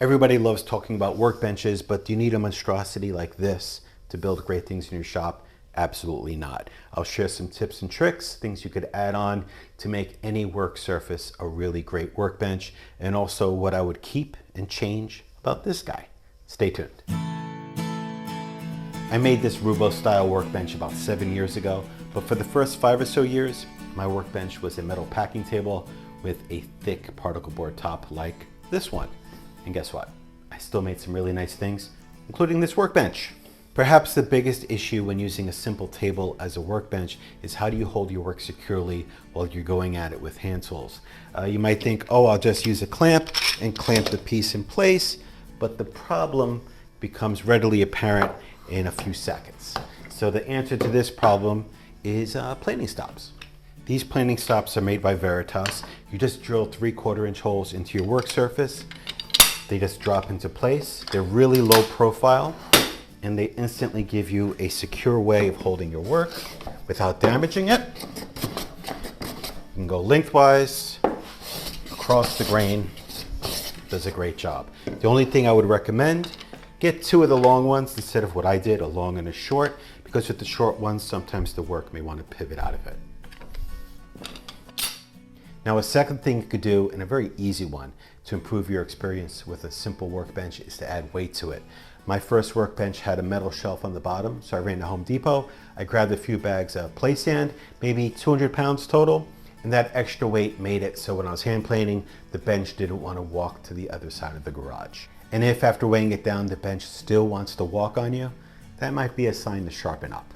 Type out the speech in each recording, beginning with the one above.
Everybody loves talking about workbenches, but do you need a monstrosity like this to build great things in your shop? Absolutely not. I'll share some tips and tricks, things you could add on to make any work surface a really great workbench, and also what I would keep and change about this guy. Stay tuned. I made this Roubo style workbench about 7 years ago, but for the first 5 or so years, my workbench was a metal packing table with a thick particle board top like this one. And guess what? I still made some really nice things, including this workbench. Perhaps the biggest issue when using a simple table as a workbench is how do you hold your work securely while you're going at it with hand tools. You might think, oh, I'll just use a clamp and clamp the piece in place, but the problem becomes readily apparent in a few seconds. So the answer to this problem is planing stops. These planing stops are made by Veritas. You just drill 3/4 inch holes into your work surface. They just drop into place. They're really low profile, and they instantly give you a secure way of holding your work without damaging it. You can go lengthwise, across the grain. Does a great job. The only thing I would recommend, get 2 of the long ones instead of what I did, a long and a short, because with the short ones, sometimes the work may want to pivot out of it. Now, a second thing you could do, and a very easy one, to improve your experience with a simple workbench is to add weight to it. My first workbench had a metal shelf on the bottom, so I ran to Home Depot. I grabbed a few bags of play sand, maybe 200 pounds total, and that extra weight made it so when I was hand planing, the bench didn't want to walk to the other side of the garage. And if after weighing it down, the bench still wants to walk on you, that might be a sign to sharpen up.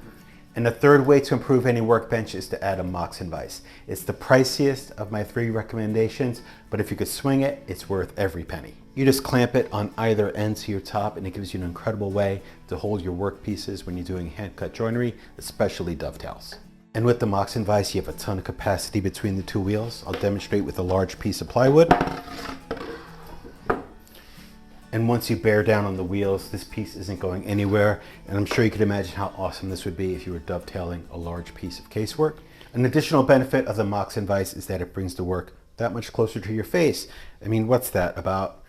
And the third way to improve any workbench is to add a moxon vise. It's the priciest of my 3 recommendations, but if you could swing it, it's worth every penny. You just clamp it on either end to your top, and it gives you an incredible way to hold your work pieces when you're doing hand cut joinery, especially dovetails. And with the moxon vise, you have a ton of capacity between the 2 wheels. I'll demonstrate with a large piece of plywood. And once you bear down on the wheels, this piece isn't going anywhere. And I'm sure you could imagine how awesome this would be if you were dovetailing a large piece of casework. An additional benefit of the moxon vise is that it brings the work that much closer to your face. I mean, what's that, about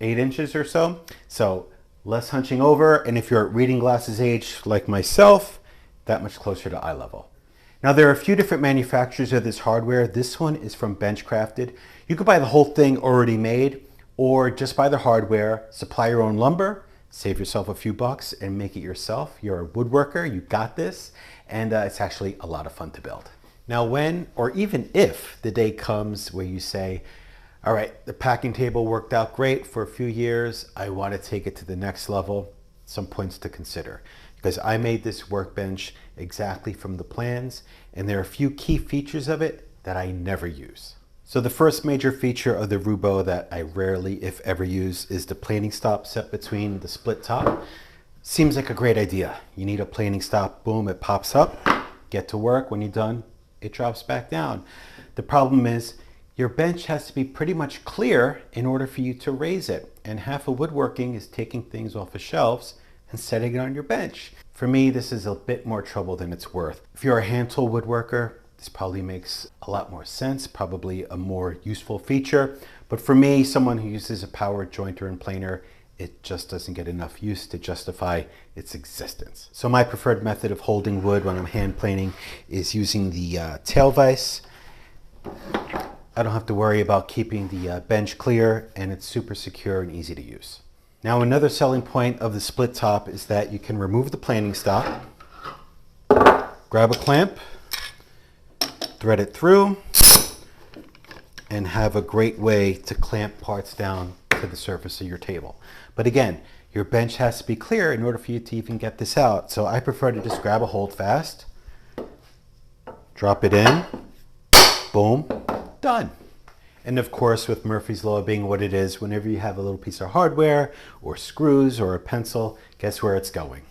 8 inches or so? So less hunching over, and if you're at reading glasses age like myself, that much closer to eye level. Now, there are a few different manufacturers of this hardware. This one is from Benchcrafted. You could buy the whole thing already made, or just buy the hardware, supply your own lumber, save yourself a few bucks and make it yourself. You're a woodworker, you got this, and it's actually a lot of fun to build. Now, when, or even if, the day comes where you say, all right, the packing table worked out great for a few years, I want to take it to the next level, some points to consider. Because I made this workbench exactly from the plans, and there are a few key features of it that I never use. So the first major feature of the Roubo that I rarely, if ever, use is the planing stop set between the split top. Seems like a great idea. You need a planing stop, boom, it pops up, get to work, when you're done, it drops back down. The problem is your bench has to be pretty much clear in order for you to raise it. And half of woodworking is taking things off of shelves and setting it on your bench. For me, this is a bit more trouble than it's worth. If you're a hand tool woodworker, this probably makes a lot more sense, probably a more useful feature. But for me, someone who uses a power jointer and planer, it just doesn't get enough use to justify its existence. So my preferred method of holding wood when I'm hand planing is using the tail vise. I don't have to worry about keeping the bench clear, and it's super secure and easy to use. Now, another selling point of the split top is that you can remove the planing stop, grab a clamp, thread it through, and have a great way to clamp parts down to the surface of your table. But again, your bench has to be clear in order for you to even get this out. So I prefer to just grab a hold fast, drop it in, boom, done. And of course, with Murphy's Law being what it is, whenever you have a little piece of hardware or screws or a pencil, guess where it's going?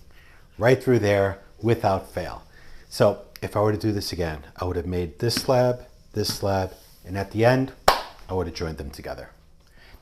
Right through there without fail. So if I were to do this again, I would have made this slab, and at the end, I would have joined them together.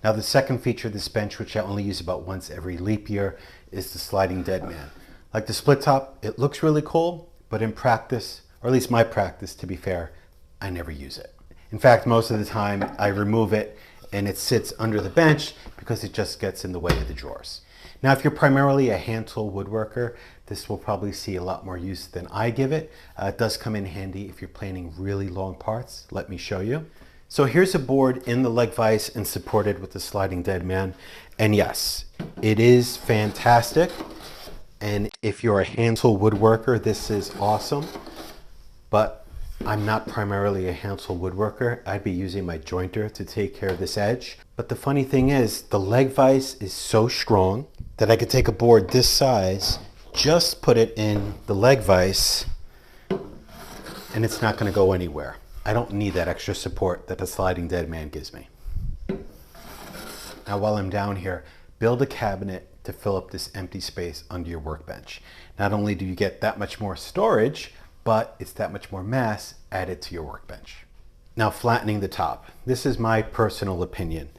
Now, the second feature of this bench, which I only use about once every leap year, is the sliding dead man. Like the split top, it looks really cool, but in practice, or at least my practice, to be fair, I never use it. In fact, most of the time I remove it and it sits under the bench because it just gets in the way of the drawers. Now, if you're primarily a hand tool woodworker, this will probably see a lot more use than I give it. It does come in handy if you're planing really long parts. Let me show you. So here's a board in the leg vise and supported with the sliding dead man. And yes, it is fantastic. And if you're a hand tool woodworker, this is awesome. But I'm not primarily a hand tool woodworker. I'd be using my jointer to take care of this edge. But the funny thing is, the leg vise is so strong that I could take a board this size, just put it in the leg vise, and it's not going to go anywhere. I don't need that extra support that the sliding dead man gives me. Now, while I'm down here, build a cabinet to fill up this empty space under your workbench. Not only do you get that much more storage, but it's that much more mass added to your workbench. Now, flattening the top. This is my personal opinion.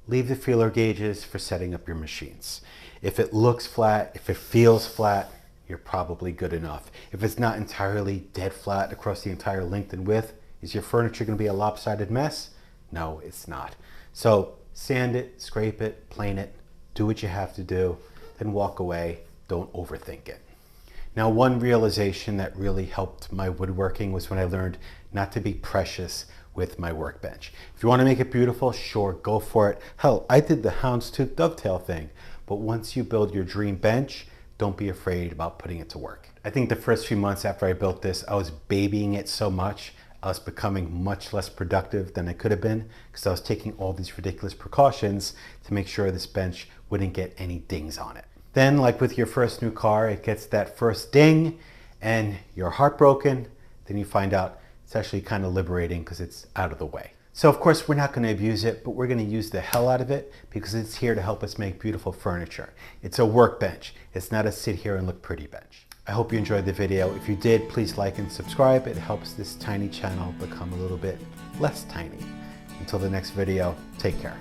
Leave the feeler gauges for setting up your machines. If it looks flat, if it feels flat, you're probably good enough. If it's not entirely dead flat across the entire length and width, is your furniture going to be a lopsided mess? No, it's not. So sand it, scrape it, plane it, do what you have to do, then walk away. Don't overthink it. Now, one realization that really helped my woodworking was when I learned not to be precious with my workbench. If you want to make it beautiful, sure, go for it. Hell, I did the houndstooth dovetail thing. But once you build your dream bench, don't be afraid about putting it to work. I think the first few months after I built this, I was babying it so much, I was becoming much less productive than I could have been because I was taking all these ridiculous precautions to make sure this bench wouldn't get any dings on it. Then, like with your first new car, it gets that first ding and you're heartbroken. Then you find out it's actually kind of liberating because it's out of the way. So of course, we're not going to abuse it, but we're going to use the hell out of it because it's here to help us make beautiful furniture. It's a workbench. It's not a sit here and look pretty bench. I hope you enjoyed the video. If you did, please like and subscribe. It helps this tiny channel become a little bit less tiny. Until the next video, take care.